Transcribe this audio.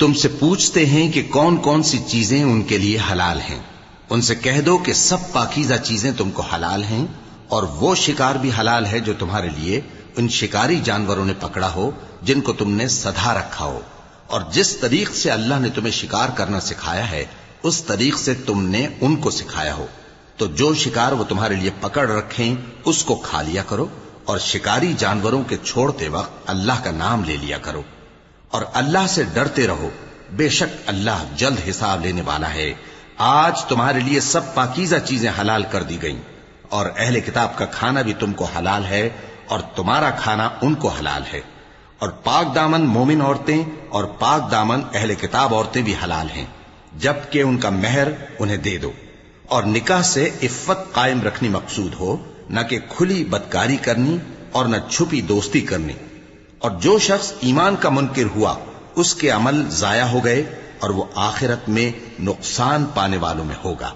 تم سے پوچھتے ہیں کہ کون کون سی چیزیں ان کے لیے حلال ہیں، ان سے کہہ دو کہ سب پاکیزہ چیزیں تم کو حلال ہیں، اور وہ شکار بھی حلال ہے جو تمہارے لیے ان شکاری جانوروں نے پکڑا ہو جن کو تم نے سدھا رکھا ہو، اور جس طریق سے اللہ نے تمہیں شکار کرنا سکھایا ہے اس طریق سے تم نے ان کو سکھایا ہو، تو جو شکار وہ تمہارے لیے پکڑ رکھیں اس کو کھا لیا کرو، اور شکاری جانوروں کے چھوڑتے وقت اللہ کا نام لے لیا کرو، اور اللہ سے ڈرتے رہو، بے شک اللہ جلد حساب لینے والا ہے۔ آج تمہارے لیے سب پاکیزہ چیزیں حلال کر دی گئیں، اور اہل کتاب کا کھانا بھی تم کو حلال ہے اور تمہارا کھانا ان کو حلال ہے، اور پاک دامن مومن عورتیں اور پاک دامن اہل کتاب عورتیں بھی حلال ہیں، جبکہ ان کا مہر انہیں دے دو، اور نکاح سے عفت قائم رکھنی مقصود ہو، نہ کہ کھلی بدکاری کرنی اور نہ چھپی دوستی کرنی۔ اور جو شخص ایمان کا منکر ہوا اس کے عمل ضائع ہو گئے اور وہ آخرت میں نقصان پانے والوں میں ہوگا۔